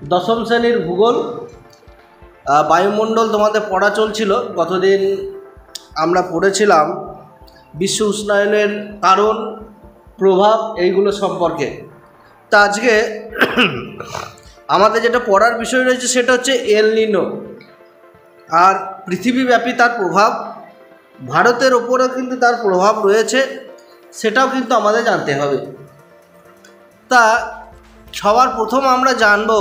দশম শ্রেণীর ভূগোল বায়ুমণ্ডল তোমাদের পড়া চলছিল। গতদিন আমরা পড়েছিলাম বিশ্ব উষ্ণায়নের কারণ, প্রভাব, এইগুলো সম্পর্কে। তা আজকে আমাদের যেটা পড়ার বিষয় রয়েছে সেটা হচ্ছে এল নিনো, আর পৃথিবীব্যাপী তার প্রভাব, ভারতের ওপরেও কিন্তু তার প্রভাব রয়েছে, সেটাও কিন্তু আমাদের জানতে হবে। তা সবার প্রথম আমরা জানব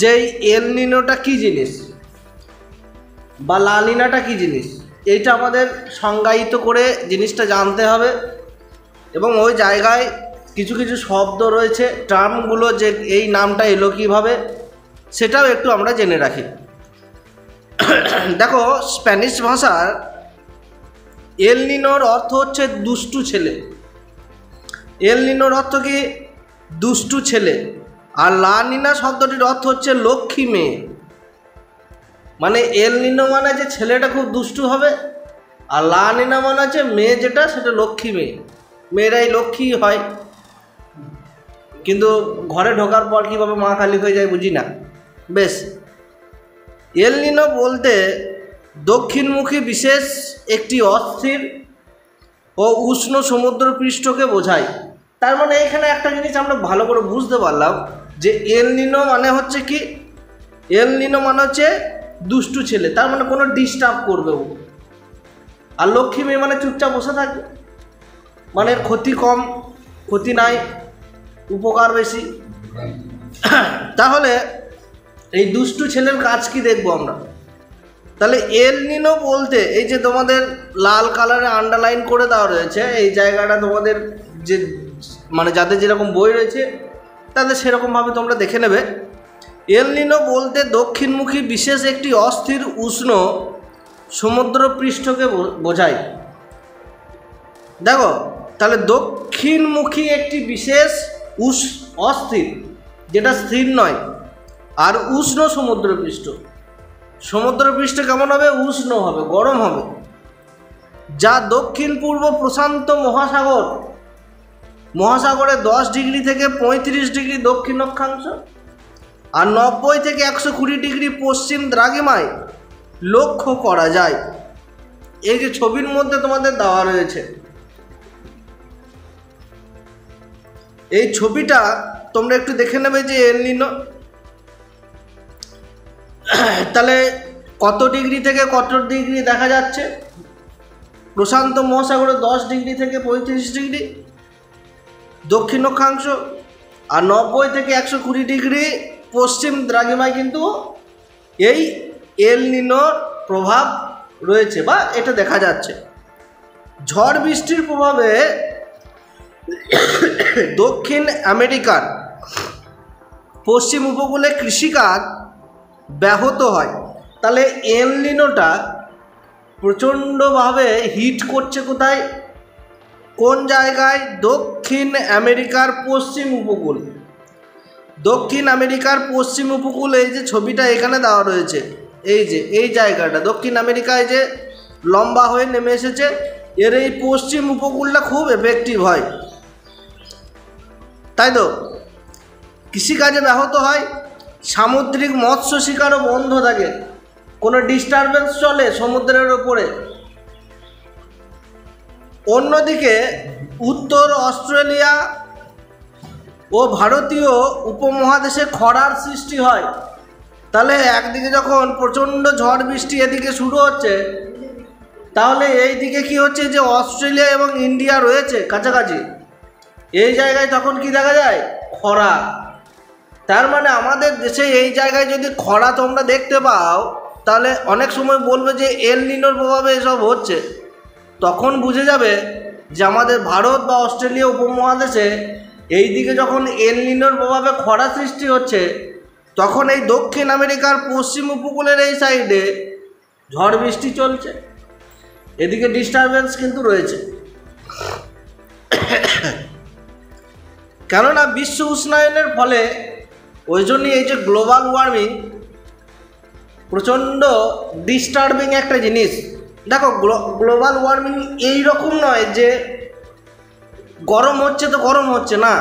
যে এল নিনোটা কী জিনিস বা লা নিনাটা কী জিনিস, এইটা আমাদের সংজ্ঞায়িত করে জিনিসটা জানতে হবে। এবং ওই জায়গায় কিছু কিছু শব্দ রয়েছে, টার্মগুলো, যে এই নামটা এলো কীভাবে, সেটাও একটু আমরা জেনে রাখি। দেখো, স্প্যানিশ ভাষার এল নিনোর অর্থ হচ্ছে দুষ্টু ছেলে। এল নিনোর অর্থ কি? দুষ্টু ছেলে। আর লা নিনা শব্দটির অর্থ হচ্ছে লক্ষ্মী মেয়ে। মানে এল নিনো মানে যে ছেলেটা খুব দুষ্টু হবে, আর লা নিনা মানে হচ্ছে মেয়ে যেটা, সেটা লক্ষ্মী মেয়ে। মেয়েরাই লক্ষ্মী হয়, কিন্তু ঘরে ঢোকার পর কীভাবে মা কালী হয়ে যায় বুঝি না। বেশ, এল নিনো বলতে দক্ষিণমুখী বিশেষ একটি অস্থির ও উষ্ণ সমুদ্রপৃষ্ঠকে বোঝায়। তার মানে এখানে একটা জিনিস আমরা ভালো করে বুঝতে পারলাম যে এল নিনো মানে হচ্ছে কি, এল নিনো মানে হচ্ছে দুষ্টু ছেলে, তার মানে কোনো ডিস্টার্ব করবে ও। আর লক্ষ্মী মেয়ে মানে চুপচাপ বসে থাকবে, মানে ক্ষতি কম, ক্ষতি নাই, উপকার বেশি। তাহলে এই দুষ্টু ছেলের কাজ কি দেখবো আমরা। তাহলে এল নিনো বলতে, এই যে তোমাদের লাল কালারে আন্ডারলাইন করে দেওয়া রয়েছে, এই জায়গাটা তোমাদের যে মানে যাদের যেরকম বই রয়েছে তাদের সেরকমভাবে তোমরা দেখে নেবে। এল নিনো বলতে দক্ষিণমুখী বিশেষ একটি অস্থির উষ্ণ সমুদ্রপৃষ্ঠকে বোঝায়। দেখো, তাহলে দক্ষিণমুখী একটি বিশেষ অস্থির, যেটা স্থির নয়, আর উষ্ণ সমুদ্রপৃষ্ঠ। সমুদ্রপৃষ্ঠ কেমন হবে? উষ্ণ হবে, গরম হবে, যা দক্ষিণ পূর্ব প্রশান্ত মহাসাগরে 10 ডিগ্রি থেকে 35 ডিগ্রি দক্ষিণ অক্ষাংশ আর 90 থেকে 120 ডিগ্রি পশ্চিম দ্রাঘিমায় লক্ষ্য করা যায়। এই যে ছবির মধ্যে তোমাদের দেওয়া রয়েছে, এই ছবিটা তোমরা একটু দেখে নেবে যে এল নিনো। তাহলে কত ডিগ্রি থেকে কত ডিগ্রি দেখা যাচ্ছে? প্রশান্ত মহাসাগরে 10 ডিগ্রি থেকে 35 ডিগ্রি দক্ষিণ অক্ষাংশ আর 90 থেকে 120 ডিগ্রি পশ্চিম দ্রাঘিমায় কিন্তু এই এল নিনোর প্রভাব রয়েছে বা এটা দেখা যাচ্ছে। ঝড় বৃষ্টির প্রভাবে দক্ষিণ আমেরিকার পশ্চিম উপকূলে কৃষিকাজ ব্যাহত হয়। তাহলে এল নিনোটা প্রচণ্ডভাবে হিট করছে কোথায়, কোন জায়গায়? দক্ষিণ আমেরিকার পশ্চিম উপকূল। দক্ষিণ আমেরিকার পশ্চিম উপকূল, এই যে ছবিটা এখানে দেওয়া রয়েছে, এই যে এই জায়গাটা দক্ষিণ আমেরিকায় যে লম্বা হয়ে নেমে এসেছে, এর এই পশ্চিম উপকূলটা খুব এফেক্টিভ হয়, তাই তো? কৃষিকাজে ব্যাহত হয়, সামুদ্রিক মৎস্য শিকারও বন্ধ থাকে, কোনো ডিস্টারবেন্স চলে সমুদ্রের ওপরে। অন্যদিকে উত্তর অস্ট্রেলিয়া ও ভারতীয় উপমহাদেশে খরার সৃষ্টি হয়। তাহলে একদিকে যখন প্রচণ্ড ঝড় বৃষ্টি এদিকে শুরু হচ্ছে, তাহলে এই দিকে কি হচ্ছে, যে অস্ট্রেলিয়া এবং ইন্ডিয়া রয়েছে কাছাকাছি, এই জায়গায় তখন কি দেখা যায়? খরা। তার মানে আমাদের দেশে এই জায়গায় যদি খরা তোমরা দেখতে পাও, তাহলে অনেক সময় বলবে যে এল নিনোর প্রভাবে এসব হচ্ছে। তখন বুঝে যাবে যে আমাদের ভারত বা অস্ট্রেলিয়া উপমহাদেশে এই দিকে যখন এল নিনোর প্রভাবে খরা সৃষ্টি হচ্ছে, তখন এই দক্ষিণ আমেরিকার পশ্চিম উপকূলের এই সাইডে ঝড় বৃষ্টি চলছে, এদিকে ডিস্টারবেন্স কিন্তু রয়েছে। কেননা বিশ্ব উষ্ণায়নের ফলে, ওই জন্যই এই যে গ্লোবাল ওয়ার্মিং প্রচণ্ড ডিস্টার্বিং একটা জিনিস। দেখো, গ্লোবাল ওয়ার্মিং এই রকম নয় যে গরম হচ্ছে তো গরম হচ্ছে না,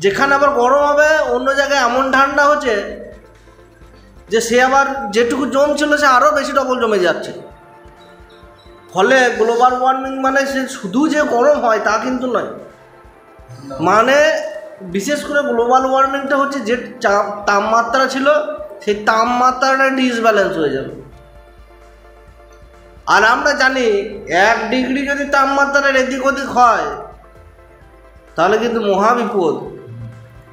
যেখানে আবার গরম হবে অন্য জায়গায় এমন ঠান্ডা হচ্ছে যে সে আবার যেটুকু জমছিল সে আরও বেশি ডবল জমে যাচ্ছে। ফলে গ্লোবাল ওয়ার্মিং মানে সে শুধু যে গরম হয় তা কিন্তু নয়, মানে বিশেষ করে গ্লোবাল ওয়ার্মিংটা হচ্ছে যে তাপমাত্রা ছিল সেই তাপমাত্রাটা ডিসব্যালেন্স হয়ে যাবে। আর আমরা জানি 1 ডিগ্রি যদি তাপমাত্রার এদিক ওদিক হয় তাহলে কিন্তু মহাবিপদ।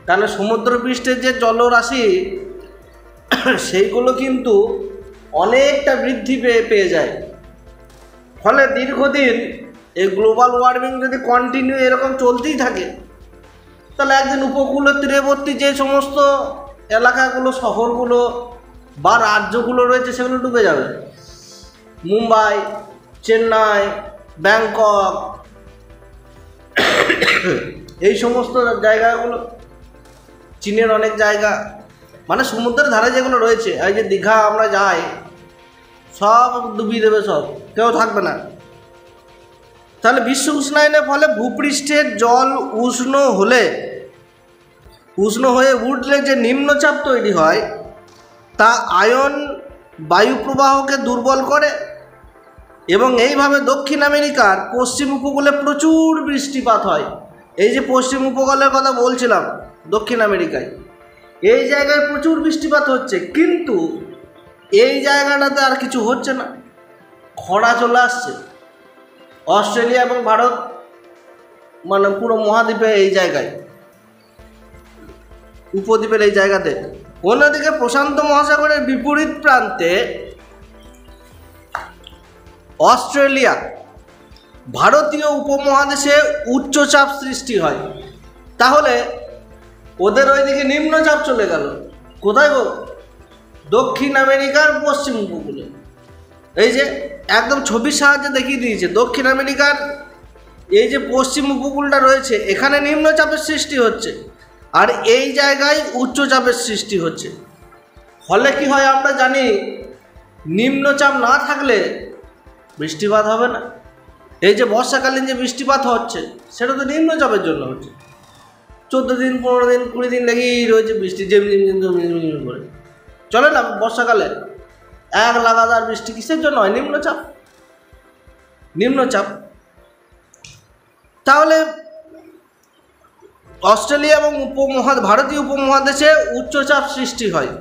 তাহলে সমুদ্রপৃষ্ঠের যে জলরাশি সেইগুলো কিন্তু অনেকটা বৃদ্ধি পেয়ে যায়। ফলে দীর্ঘদিন এই গ্লোবাল ওয়ার্মিং যদি কন্টিনিউ এরকম চলতেই থাকে তাহলে একদিন উপকূল তীরবর্তী যে সমস্ত এলাকাগুলো, শহরগুলো বা রাজ্যগুলো রয়েছে সেগুলো ডুবে যাবে। মুম্বাই, চেন্নাই, ব্যাংকক, এই সমস্ত জায়গাগুলো, চীনের অনেক জায়গা, মানে সমুদ্রের ধারে যেগুলো রয়েছে, এই যে দীঘা আমরা যাই, সব ডুবিয়ে দেবে, সব, কেউ থাকবে না। তাহলে বিশ্ব উষ্ণায়নের ফলে ভূপৃষ্ঠের জল উষ্ণ হয়ে উঠলে যে নিম্নচাপ তৈরি হয় তা আয়ন বায়ু প্রবাহকে দুর্বল করে এবং এইভাবে দক্ষিণ আমেরিকার পশ্চিম উপকূলে প্রচুর বৃষ্টিপাত হয়। এই যে পশ্চিম উপকূলের কথা বলছিলাম, দক্ষিণ আমেরিকায় এই জায়গায় প্রচুর বৃষ্টিপাত হচ্ছে, কিন্তু এই জায়গাটাতে আর কিছু হচ্ছে না, খরা চলে আসছে। অস্ট্রেলিয়া এবং ভারত মানে পুরো মহাদ্বীপে এই জায়গায়, উপদ্বীপের এই জায়গাতে। অন্যদিকে প্রশান্ত মহাসাগরের বিপরীত প্রান্তে অস্ট্রেলিয়া, ভারতীয় উপমহাদেশে উচ্চচাপ সৃষ্টি হয়। তাহলে ওদের ওইদিকে নিম্নচাপ চলে গেল কোথায় গো? দক্ষিণ আমেরিকার পশ্চিম উপকূলে। এই যে একদম ছবির সাহায্যে দেখিয়ে দিয়েছে, দক্ষিণ আমেরিকার এই যে পশ্চিম উপকূলটা রয়েছে এখানে নিম্নচাপের সৃষ্টি হচ্ছে, আর এই জায়গায় উচ্চচাপের সৃষ্টি হচ্ছে। ফলে কি হয় আমরা জানি, নিম্নচাপ না থাকলে বৃষ্টিপাত হবে না। এই যে বর্ষাকালীন যে বৃষ্টিপাত হচ্ছে সেটা তো নিম্নচাপের জন্য হচ্ছে। 14 দিন 15 দিন 20 দিন লেগেই রয়েছে বৃষ্টি, যেমনি করে চলে না বর্ষাকালে এক লাগাতার বৃষ্টি। কিসের জন্য হয়? নিম্নচাপ। তাহলে অস্ট্রেলিয়া এবং ভারতীয় উপমহাদেশে উচ্চচাপ সৃষ্টি হয়,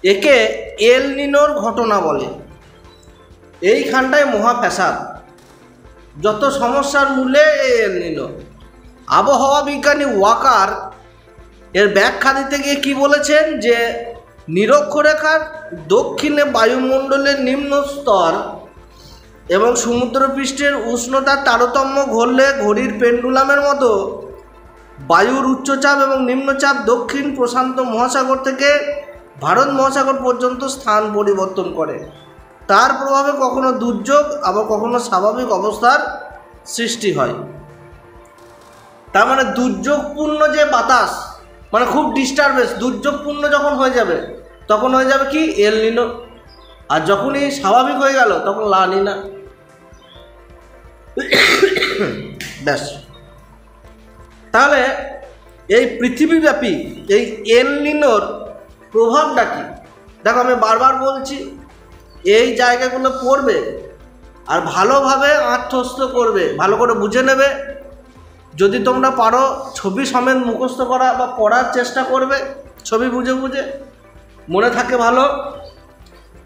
একে এল নিনোর ঘটনা বলে। এইখানটায় মহা ফ্যাসাদ, যত সমস্যার মূলে এই এল নিনো। আবহাওয়া বিজ্ঞানী ওয়াকার এর ব্যাখ্যা দিতে গিয়ে কী বলেছেন, যে নিরক্ষরেখার দক্ষিণে বায়ুমণ্ডলের নিম্ন স্তর এবং সমুদ্রপৃষ্ঠের উষ্ণতার তারতম্য ঘটলে ঘড়ির পেন্ডুলামের মতো বায়ুর উচ্চচাপ এবং নিম্নচাপ দক্ষিণ প্রশান্ত মহাসাগর থেকে ভারত মহাসাগর পর্যন্ত স্থান পরিবর্তন করে। তার প্রভাবে কখনো দুর্যোগ আবার কখনো স্বাভাবিক অবস্থার সৃষ্টি হয়। তার মানে দুর্যোগপূর্ণ যে বাতাস, মানে খুব ডিস্টারবেন্স, দুর্যোগপূর্ণ যখন হয়ে যাবে তখন হয়ে যাবে কি এল নিনো, আর যখনই স্বাভাবিক হয়ে গেল তখন লা নিনা। ব্যাস। তাহলে এই পৃথিবীব্যাপী এই এল নিনোর প্রভাবটা কি? দেখো, আমি বারবার বলছি, এই জায়গাগুলো পড়বে আর ভালোভাবে আত্মস্থ করবে, ভালো করে বুঝে নেবে। যদি তোমরা পারো ছবি সমেত মুখস্থ করা বা পড়ার চেষ্টা করবে, ছবি বুঝে বুঝে মনে থাকে ভালো।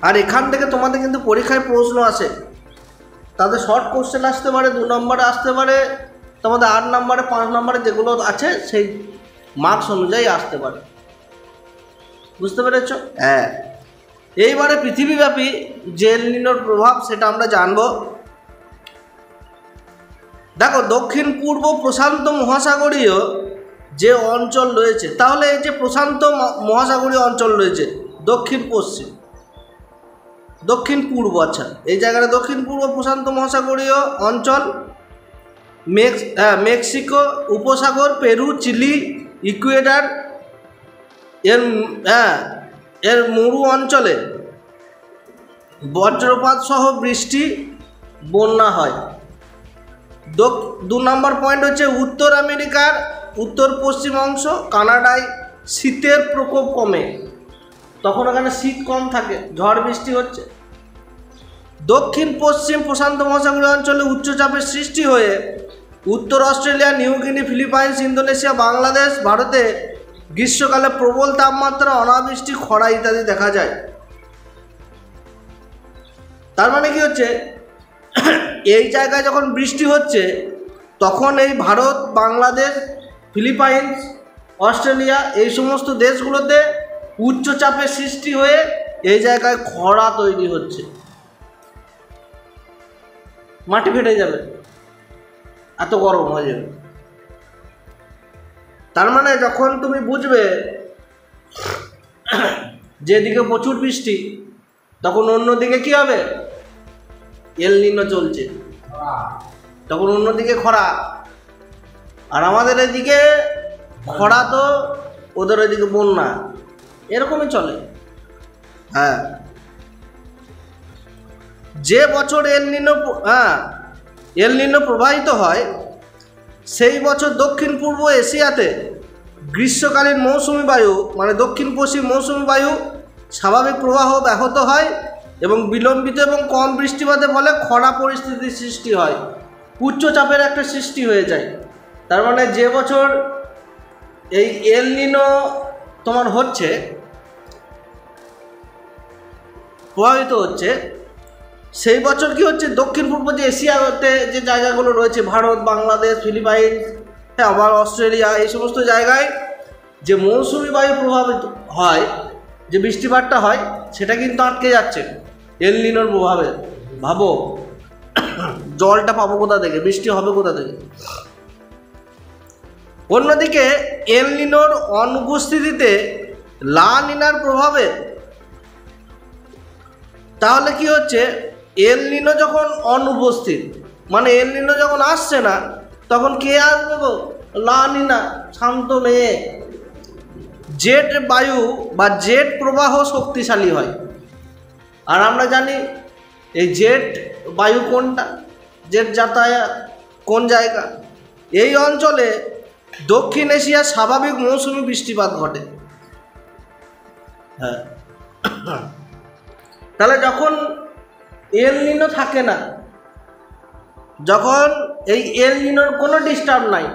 আর এখান থেকে তোমাদের কিন্তু পরীক্ষায় প্রশ্ন আসে, তাদের শর্ট কোশ্চেন আসতে পারে, 2 নম্বরে আসতে পারে, তোমাদের 8 নম্বরে 5 নম্বরে যেগুলো আছে সেই মার্কস অনুযায়ী আসতে পারে। বুঝতে পেরেছ? হ্যাঁ। এইবারে পৃথিবীব্যাপী যে এল নিনোর প্রভাব সেটা আমরা জানব। দেখো, দক্ষিণ পূর্ব প্রশান্ত মহাসাগরীয় যে অঞ্চল রয়েছে, তাহলে এই যে প্রশান্ত মহাসাগরীয় অঞ্চল রয়েছে দক্ষিণ পশ্চিম, দক্ষিণ পূর্ব, আচ্ছা এই জায়গাটা দক্ষিণ পূর্ব প্রশান্ত মহাসাগরীয় অঞ্চল, মেক্সিকো উপসাগর, পেরু, চিলি, ইকুয়েডর এর মরু অঞ্চলে বজ্রপাত সহ বৃষ্টি, বন্যা হয়। 2 নম্বর পয়েন্ট হচ্ছে উত্তর আমেরিকার উত্তর পশ্চিম অংশ কানাডায় শীতের প্রকোপ কমে, তখন ওখানে শীত কম থাকে, ঝড় বৃষ্টি হচ্ছে। দক্ষিণ পশ্চিম প্রশান্ত মহাসাগরীয় অঞ্চলে উচ্চচাপের সৃষ্টি হয়ে উত্তর Australia, New Guinea, Philippines, Indonesia, Bangladesh, ভারতে গ্রীষ্মকালে প্রবল তাপমাত্রা, অনাবৃষ্টি, খরা ইত্যাদি দেখা যায়। তার মানে কি হচ্ছে, এই জায়গায় যখন বৃষ্টি হচ্ছে তখন এই ভারত, বাংলাদেশ, ফিলিপাইন্স, অস্ট্রেলিয়া এই সমস্ত দেশগুলোতে উচ্চচাপের সৃষ্টি হয়ে এই জায়গায় খরা তৈরি হচ্ছে, মাটি ফেটে যাবে, এত গরম হয়ে যাবে। তার মানে যখন তুমি বুঝবে যেদিকে প্রচুর বৃষ্টি, তখন অন্যদিকে কি হবে, এল নিনো চলছে, তখন অন্যদিকে খরা। আর আমাদের এদিকে খরা তো ওদের এদিকে বন্যা, এরকমই চলে। হ্যাঁ, যে বছর এল নিনো প্রবাহিত হয় সেই বছর দক্ষিণ পূর্ব এশিয়াতে গ্রীষ্মকালীন মৌসুমি বায়ু মানে দক্ষিণ পশ্চিম মৌসুমি বায়ু স্বাভাবিক প্রবাহ ব্যাহত হয় এবং বিলম্বিত এবং কম বৃষ্টিপাতের ফলে খরা পরিস্থিতির সৃষ্টি হয়, উচ্চচাপের একটা সৃষ্টি হয়ে যায়। তার মানে যে বছর এই এল নিনো তোমার হচ্ছে, প্রভাবিত হচ্ছে, সেই বছর কি হচ্ছে, দক্ষিণ পূর্ব যে এশিয়াতে যে জায়গাগুলো রয়েছে, ভারত, বাংলাদেশ, ফিলিপাইন্স, আবার অস্ট্রেলিয়া, এই সমস্ত জায়গায় যে মৌসুমি বায়ু প্রভাবিত হয়, যে বৃষ্টিপাতটা হয়, সেটা কিন্তু আটকে যাচ্ছে এল নিনোর প্রভাবে। ভাবো জলটা পাবো কোথা থেকে, বৃষ্টি হবে কোথা থেকে। অন্যদিকে এল নিনোর অনুপস্থিতিতে লা নিনার প্রভাবে তাহলে কি হচ্ছে, এল নিনো যখন অনুপস্থিত, মানে এল নিনো যখন আসছে না, তখন কে আসবে গো, লা নিনা, শান্ত মেয়ে। জেট বায়ু বা জেট প্রবাহ শক্তিশালী হয়। আর আমরা জানি এই জেট বায়ু কোনটা, জেট যাতায়াত কোন জায়গা, এই অঞ্চলে দক্ষিণ এশিয়ার স্বাভাবিক মৌসুমি বৃষ্টিপাত ঘটে। হ্যাঁ, তাহলে যখন এল নিনো থাকে না, যখন এই এল নিনোর কোনো ডিস্টার্ব নাই,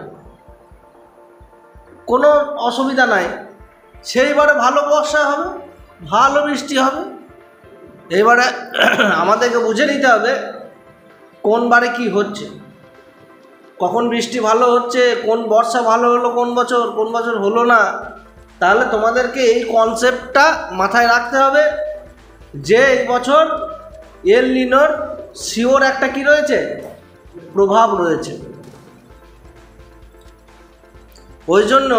কোনো অসুবিধা নাই, সেইবারে ভালো বর্ষা হবে, ভালো বৃষ্টি হবে। এইবারে আমাদেরকে বুঝে নিতে হবে কোন বারে কি হচ্ছে, কখন বৃষ্টি ভালো হচ্ছে, কোন বর্ষা ভালো হলো কোন বছর হলো না। তাহলে তোমাদেরকে এই কনসেপ্টটা মাথায় রাখতে হবে যে এই বছর এল নিনোর শিওর একটা কি রয়েছে, প্রভাব রয়েছে। ওই জন্য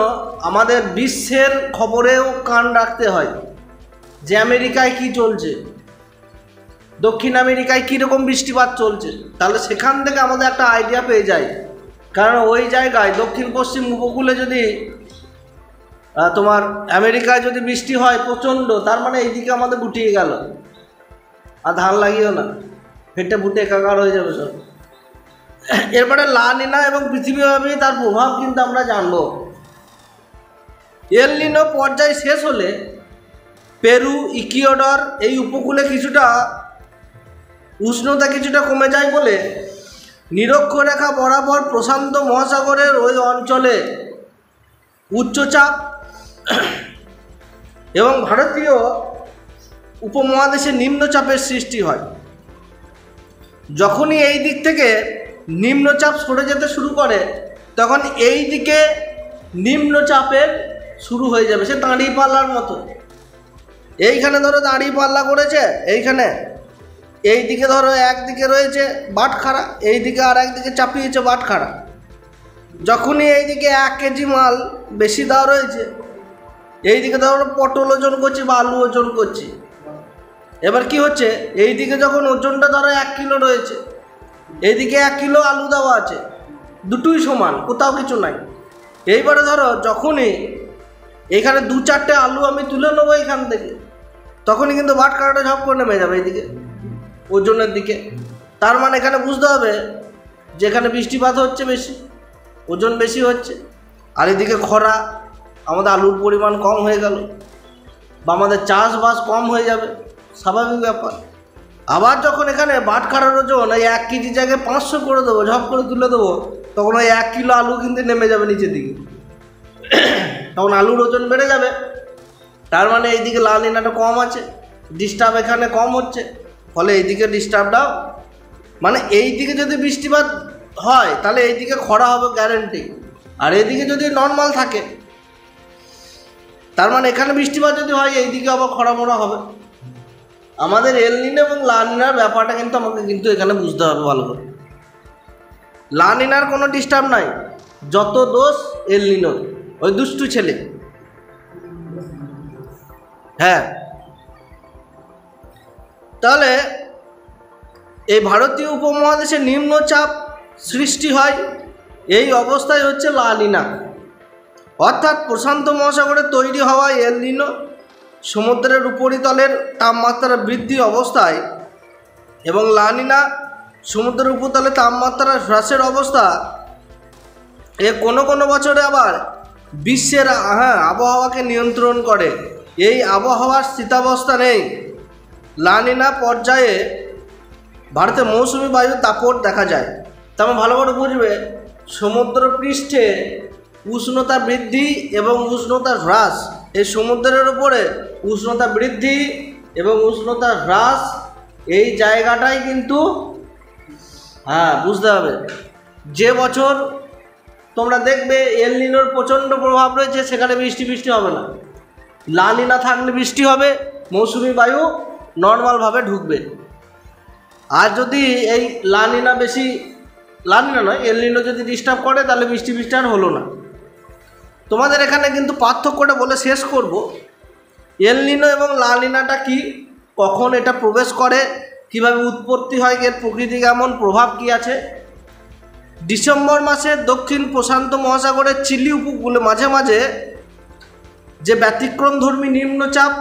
আমাদের বিশ্বের খবরেও কান রাখতে হয় যে আমেরিকায় কি চলছে, দক্ষিণ আমেরিকায় কীরকম বৃষ্টিপাত চলছে, তাহলে সেখান থেকে আমাদের একটা আইডিয়া পেয়ে যায়। কারণ ওই জায়গায় দক্ষিণ পশ্চিম উপকূলে যদি তোমার আমেরিকায় যদি বৃষ্টি হয় প্রচণ্ড, তার মানে এইদিকে আমাদের গুটিয়ে গেল, আর ধান লাগিও না, ফেটে ফুটে একাকার হয়ে যাবে সব। এরপরে লা নিনা এবং পৃথিবীব্যাপী তার প্রভাব কিন্তু আমরা জানব। এল নিনো পর্যায় শেষ হলে পেরু, ইকুয়েডর এই উপকূলে কিছুটা উষ্ণতা কিছুটা কমে যায় বলে নিরক্ষরেখা বরাবর প্রশান্ত মহাসাগরের ওই অঞ্চলে উচ্চচাপ এবং ভারতীয় উপমহাদেশে নিম্নচাপের সৃষ্টি হয়। যখনই এই দিক থেকে নিম্নচাপ সরে যেতে শুরু করে, তখন এই দিকে নিম্নচাপের শুরু হয়ে যাবে, সে দাঁড়িপাল্লার মতো। এইখানে ধরো দাঁড়িপাল্লা করেছে, এইখানে এই দিকে ধরো একদিকে রয়েছে বাটখারা, এই দিকে আর একদিকে চাপিয়েছে বাটখারা। যখনই এই দিকে 1 কেজি মাল বেশি দেওয়া রয়েছে, এই দিকে ধরো পটল ওজন করছি বা আলু ওজন করছি, এবার কি হচ্ছে, এই দিকে যখন ওজনটা ধরো 1 কিলো রয়েছে, এইদিকে 1 কিলো আলু দেওয়া আছে, দুটোই সমান, কোথাও কিছু নাই। এইবারে ধরো যখনই এখানে 2-4টে আলু আমি তুলে নেবো এখান থেকে, তখনই কিন্তু বাটখারাটা ঝপ করে নেমে যাবে এইদিকে ওজনের দিকে। তার মানে এখানে বুঝতে হবে যে এখানে বৃষ্টিপাত হচ্ছে বেশি, ওজন বেশি হচ্ছে। আর এদিকে খরা, আমাদের আলুর পরিমাণ কম হয়ে গেল, বা আমাদের চাষবাস কম হয়ে যাবে, স্বাভাবিক ব্যাপার। আবার যখন এখানে বাটখারার ওজন এই 1 কেজি জায়গায় 500 করে দেবো, ঝপ করে তুলে দেবো, তখন ওই 1 কিলো আলু কিন্তু নেমে যাবে নিচের দিকে, তখন আলুর ওজন বেড়ে যাবে। তার মানে এইদিকে লা নিনাটা কম আছে, ডিস্টার্ব এখানে কম হচ্ছে, ফলে এইদিকে ডিস্টার্বটাও, মানে এইদিকে যদি বৃষ্টিপাত হয় তাহলে এইদিকে খরা হবে গ্যারেন্টি, আর এইদিকে যদি নর্মাল থাকে তার মানে এখানে বৃষ্টিপাত যদি হয় এইদিকে আবার খরা মরা হবে। আমাদের এল নিনো এবং লা নিনার ব্যাপারটা কিন্তু আমাকে কিন্তু এখানে বুঝতে হবে ভালো করে। লা নিনার কোনো ডিস্টার্ব নাই, যত দোষ এল নিনোর, ওই দুষ্টু ছেলে। হ্যাঁ, তাহলে এই ভারতীয় উপমহাদেশে নিম্নচাপ সৃষ্টি হয়, এই অবস্থায় হচ্ছে লা নিনা, অর্থাৎ প্রশান্ত মহাসাগরে তৈরি হওয়া এল নিনো সমুদ্রের উপরিতলের তাপমাত্রা বৃদ্ধি অবস্থায় এবং লা নিনা সমুদ্রের উপরিতলে তাপমাত্রা হ্রাসের অবস্থা। এ কোনো কোনো বছরে আবার বিশ্বের আবহাওয়াকে নিয়ন্ত্রণ করে। এই আবহাওয়ার স্থিতাবস্থা নেই। লা নিনা পর্যায়ে ভারতে মৌসুমি বায়ু দাপট দেখা যায়। তেমন ভালো করে বুঝবে, সমুদ্র পৃষ্ঠে উষ্ণতা বৃদ্ধি এবং উষ্ণতা হ্রাস, এই সমুদ্রের উপরে উষ্ণতা বৃদ্ধি এবং উষ্ণতা হ্রাস, এই জায়গাটাই কিন্তু বুঝতে হবে। যে বছর তোমরা দেখবে এল নিনোর প্রচণ্ড প্রভাব রয়েছে, সেখানে বৃষ্টি হবে না। লা নিনা থাকলে বৃষ্টি হবে, মৌসুমি বায়ু নর্মালভাবে ঢুকবে। আর যদি এই লা নিনা বেশি, লা নিনা নয়, এল নিনো যদি ডিস্টার্ব করে তাহলে বৃষ্টি আর হলো না। তোমাদের এখানে কিন্তু পার্থক্যটা বলে শেষ করব। এল নিনো এবং লা নিনাটা কি, কখন এটা প্রবেশ করে, কিভাবে উৎপত্তি হয়, এর প্রকৃতি কেমন, প্রভাব কি আছে। ডিসেম্বর মাসে দক্ষিণ প্রশান্ত মহাসাগরের চিলি উপকূলে মাঝে মাঝে যে ব্যতিক্রমধর্মী নিম্নচাপ,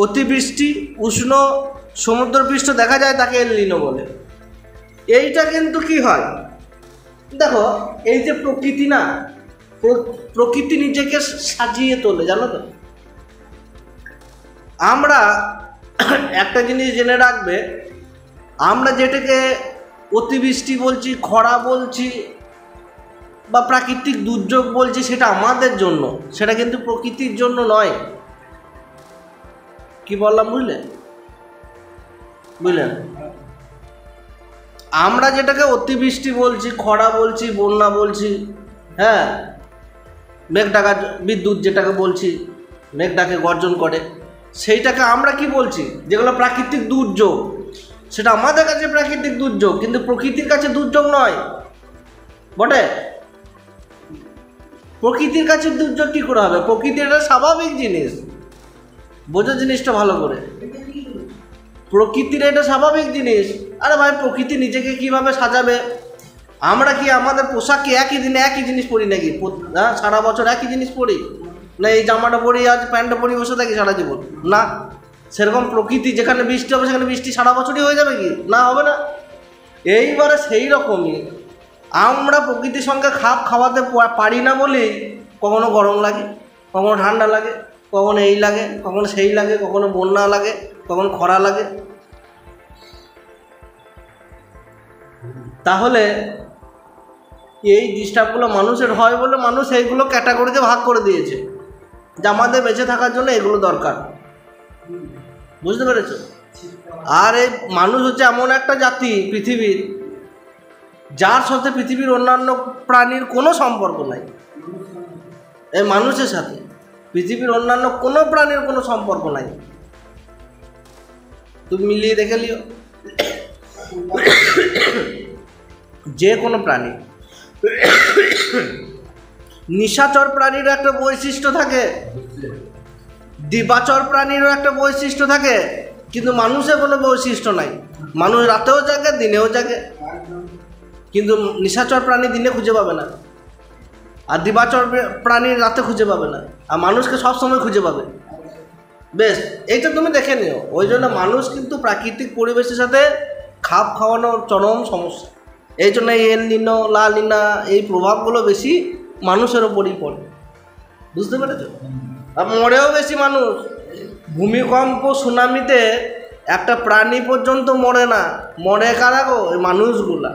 অতিবৃষ্টি, উষ্ণ সমুদ্রপৃষ্ঠ দেখা যায়, তাকে এল নিনো বলে। এইটা কিন্তু কি হয় দেখো, এই যে প্রকৃতি না, প্রকৃতি নিজেকে সাজিয়ে তোলে, জানো তো। আমরা একটা জিনিস জেনে রাখবে, আমরা যেটাকে অতিবৃষ্টি বলছি, খরা বলছি বা প্রাকৃতিক দুর্যোগ বলছি, সেটা আমাদের জন্য, সেটা কিন্তু প্রকৃতির জন্য নয়। কি বললাম বুঝলেন? আমরা যেটাকে অতিবৃষ্টি বলছি, খরা বলছি, বন্যা বলছি, মেঘ ডাকা বিদ্যুৎ যেটাকে বলছি, মেঘ ডাকে গর্জন করে, সেইটাকে আমরা কি বলছি, যেগুলো প্রাকৃতিক দুর্যোগ, সেটা আমাদের কাছে প্রাকৃতিক দুর্যোগ, কিন্তু প্রকৃতির কাছে দুর্যোগ নয় বটে। প্রকৃতির কাছে দুর্যোগ কী করে হবে? প্রকৃতি এটা স্বাভাবিক জিনিস, বোঝো জিনিসটা ভালো করে। প্রকৃতির এটা স্বাভাবিক জিনিস। আরে ভাই, প্রকৃতি নিজেকে কিভাবে সাজাবে? আমরা কি আমাদের পোশাক কি একই দিনে একই জিনিস পরি নাকি? সারা বছর একই জিনিস পরি না? এই জামাটা পরি, আজ প্যান্টটা পরি, বসে থাকি সারা জীবন? না। সেরকম প্রকৃতি, যেখানে বৃষ্টি হবে সেখানে বৃষ্টি সারা বছরই হয়ে যাবে কি? না, হবে না। এইবারে সেই রকমই আমরা প্রকৃতির সঙ্গে খাপ খাওয়াতে পারি না বলেই কখনো গরম লাগে, কখনো ঠান্ডা লাগে, কখনো এই লাগে, কখনো সেই লাগে, কখনো বন্যা লাগে, কখনো খরা লাগে। তাহলে এই ডিস্টার্বগুলো মানুষের হয় বলে মানুষ এইগুলো ক্যাটাগরিতে ভাগ করে দিয়েছে যে আমাদের বেঁচে থাকার জন্য এগুলো দরকার। বুঝতে পেরেছ? আর এই মানুষ হচ্ছে এমন একটা জাতি পৃথিবীর, যার সাথে পৃথিবীর অন্যান্য প্রাণীর কোনো সম্পর্ক নাই। এই মানুষের সাথে পৃথিবীর অন্যান্য কোনো প্রাণীর কোনো সম্পর্ক নাই। তুমি মিলিয়ে দেখে লিও, যে কোনো প্রাণী। নিশাচর প্রাণীরও একটা বৈশিষ্ট্য থাকে, দিবাচর প্রাণীরও একটা বৈশিষ্ট্য থাকে, কিন্তু মানুষের কোনো বৈশিষ্ট্য নাই। মানুষ রাতেও জাগে, দিনেও জাগে, কিন্তু নিশাচর প্রাণী দিনে খুঁজে পাবে না, আর দিবাচর প্রাণী রাতে খুঁজে পাবে না, আর মানুষকে সবসময় খুঁজে পাবে। বেশ, এইটা তুমি দেখে নিও। ওই জন্য মানুষ কিন্তু প্রাকৃতিক পরিবেশের সাথে খাপ খাওয়ানোর চরম সমস্যা। এই জন্য এল নিনো, লা নিনা এই প্রভাবগুলো বেশি মানুষের ওপরই পড়ে। বুঝতে পেরেছ? আর মরেও বেশি মানুষ। ভূমিকম্প সুনামিতে একটা প্রাণী পর্যন্ত মরে না, মরে কারা গো? ওই মানুষগুলা।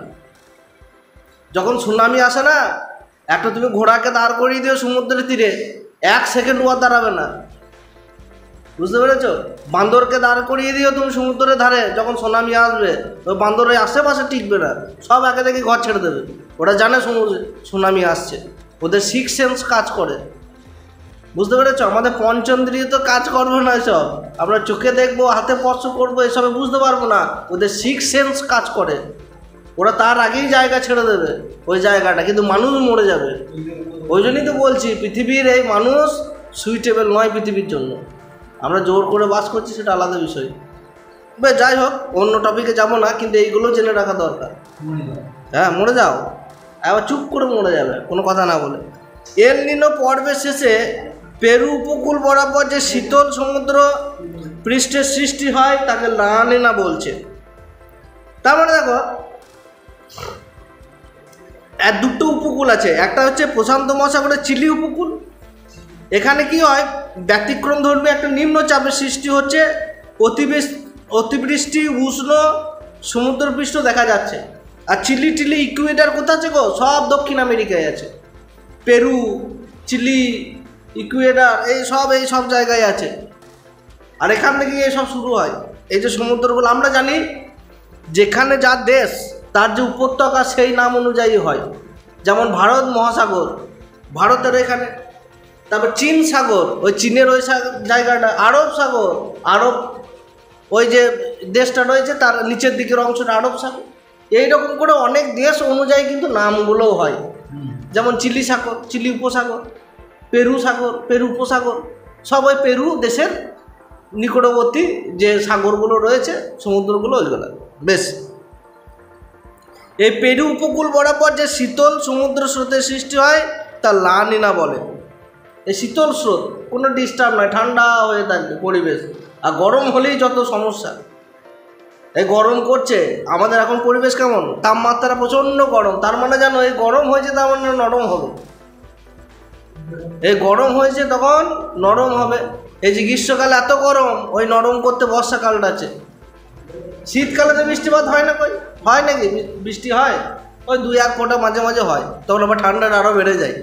যখন সুনামি আসে না, একটা তুমি ঘোড়াকে দাঁড় করিয়ে দিও সমুদ্রের তীরে, 1 সেকেন্ড ওয়ার দাঁড়াবে না। বুঝতে পেরেছ? বান্দরকে দাঁড় করিয়ে দিও তুমি সমুদ্রের ধারে, যখন সুনামি আসবে ওই বান্দরের আশেপাশে টিকবে না, সব একে দেখে ঘর ছেড়ে দেবে। ওরা জানে সুনামি আসছে, ওদের 6 সেন্স কাজ করে। বুঝতে পেরেছ? আমাদের পঞ্চেন্দ্রিয় তো কাজ করবে না এসব। আমরা চোখে দেখবো, হাতে স্পর্শ করবো, এসবে বুঝতে পারবো না। ওদের 6 সেন্স কাজ করে। ওরা তার আগেই জায়গা ছেড়ে দেবে ওই জায়গাটা, কিন্তু মানুষ মরে যাবে। ওই জন্যই তো বলছি পৃথিবীর এই মানুষ সুইটেবল নয় পৃথিবীর জন্য। আমরা জোর করে বাস করছি, সেটা আলাদা বিষয়। যাই হোক, অন্য টপিকে যাব না, কিন্তু এইগুলো জেনে রাখা দরকার। হ্যাঁ, মরে যাও, আবার চুপ করে মরে যাবে কোনো কথা না বলে। এল নিনো পর্বের শেষে পেরু উপকূল বরাবর যে শীতল সমুদ্র পৃষ্ঠের সৃষ্টি হয় তাকে লা নিনা বলছে। তার মানে দেখো, দুটো উপকূল আছে। একটা হচ্ছে প্রশান্ত মহাসাগরের চিলি উপকূল। এখানে কি হয়, ব্যতিক্রম ধর্মী একটা নিম্নচাপের সৃষ্টি হচ্ছে, অতিবৃষ্টি, উষ্ণ সমুদ্রপৃষ্ঠ দেখা যাচ্ছে। আর চিলি টিলি ইকুয়েডর কোথা আছে গো? সব দক্ষিণ আমেরিকায় আছে। পেরু, চিলি, ইকুয়েডর এই সব জায়গায় আছে। আর এখান থেকে এইসব শুরু হয়। এই যে সমুদ্রগুলো আমরা জানি, যেখানে যার দেশ তার যে উপত্যকা সেই নাম অনুযায়ী হয়। যেমন ভারত মহাসাগর, ভারতের এখানে। তারপর চীন সাগর, ওই চীনের ওই জায়গাটা। আরব সাগর, আরব ওই যে দেশটা রয়েছে তার নিচের দিকের অংশটা আরব সাগর। এইরকম করে অনেক দেশ অনুযায়ী কিন্তু নামগুলোও হয়। যেমন চিলি সাগর, চিলি উপসাগর, পেরু সাগর, পেরু উপসাগর, সব ওই পেরু দেশের নিকটবর্তী যে সাগরগুলো রয়েছে, সমুদ্রগুলো ওইগুলো। বেশ, এই পেরু উপকূল বরাবর যে শীতল সমুদ্র স্রোতের সৃষ্টি হয় তা লা নিনা বলে। এই শীতল স্রোত কোনো ডিস্টার্ব নয়, ঠান্ডা হয়ে থাকবে পরিবেশ। আর গরম হলেই যত সমস্যা। এই গরম করছে আমাদের এখন পরিবেশ কেমন, তাপমাত্রা প্রচণ্ড গরম। তার মানে জানো, এই গরম হয়েছে তার মানে নরম হবে। এই গরম হয়েছে তখন নরম হবে। এই যে গ্রীষ্মকালে এত গরম, ওই নরম করতে বর্ষাকালটা আছে। শীতকালে তো বৃষ্টিপাত হয় না, কই হয় নাকি? বৃষ্টি হয় ওই 2-1 ফোঁটা মাঝে মাঝে হয়, তখন আবার ঠান্ডাটা আরও বেড়ে যায়।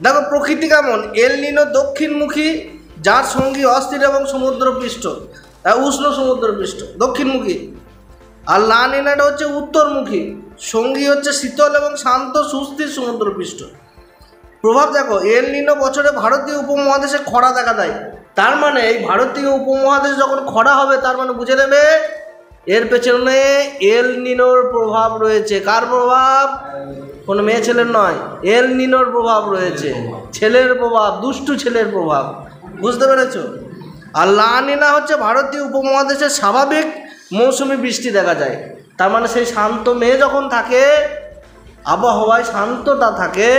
দেখো প্রকৃতি কেমন। এল নিনো দক্ষিণমুখী, যার সঙ্গী অস্থির এবং সমুদ্রপৃষ্ঠ, উষ্ণ সমুদ্রপৃষ্ঠ দক্ষিণমুখী। আর লা নিনাটা হচ্ছে উত্তরমুখী, সঙ্গী হচ্ছে শীতল এবং শান্ত সুস্থির সমুদ্রপৃষ্ঠ। প্রভাব দেখো, এল নিনো বছরে ভারতীয় উপমহাদেশে খরা দেখা দেয়। তার মানে এই ভারতীয় উপমহাদেশে যখন খরা হবে, তার মানে বুঝে নেবে এর পেছনে এল নিনোর প্রভাব রয়েছে। কার প্রভাব? কোনো মেয়ে ছেলের নয়, এল নিনোর প্রভাব রয়েছে। ছেলের প্রভাব, দুষ্টু ছেলের প্রভাব। বুঝতে পেরেছ? আর লা নিনা হচ্ছে ভারতীয় উপমহাদেশে স্বাভাবিক মৌসুমি বৃষ্টি দেখা যায়। তার মানে সেই শান্ত মেয়ে যখন থাকে, আবহাওয়ায় শান্ততা থাকে,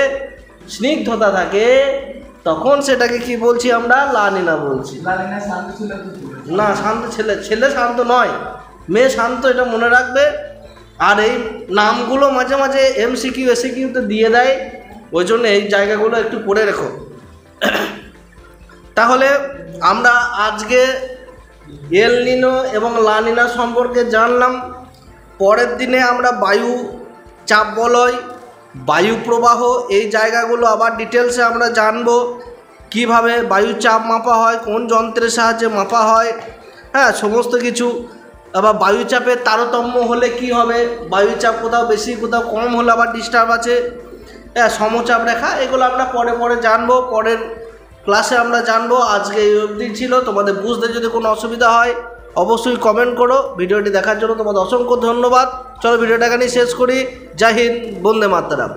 স্নিগ্ধতা থাকে, তখন সেটাকে কি বলছি আমরা? লা নিনা বলছি। না, শান্ত ছেলে, ছেলে শান্ত নয়, মেয়ে শান্ত, এটা মনে রাখবে। আর এই নামগুলো মাঝে মাঝে এমসিকিউ এসিকিউতে দিয়ে দেয়, ওই জন্য এই জায়গাগুলো একটু পড়ে রেখো। তাহলে আমরা আজকে এল নিনো এবং লা নিনা সম্পর্কে জানলাম। পরের দিনে আমরা বায়ু চাপ বলয়, বায়ু প্রবাহ, এই জায়গাগুলো আবার ডিটেলসে আমরা জানবো। কিভাবে বায়ু চাপ মাপা হয়, কোন যন্ত্রের সাহায্যে মাপা হয়, হ্যাঁ, সমস্ত কিছু। আবার বায়ুচাপের তারতম্য হলে কি হবে, বায়ুচাপ কোথাও বেশি কোথাও কম হলে আবার ডিস্টার্ব আছে, হ্যাঁ, সমচাপ রেখা, এগুলো আমরা পরে জানবো, পরের ক্লাসে আমরা জানবো। আজকে এই অবধি ছিল। তোমাদের বুঝতে যদি কোনো অসুবিধা হয় অবশ্যই কমেন্ট করো। ভিডিওটি দেখার জন্য তোমাদের অসংখ্য ধন্যবাদ। চলো ভিডিওটা এখানেই শেষ করি। জয় হিন্দ, বন্দে মাতরম।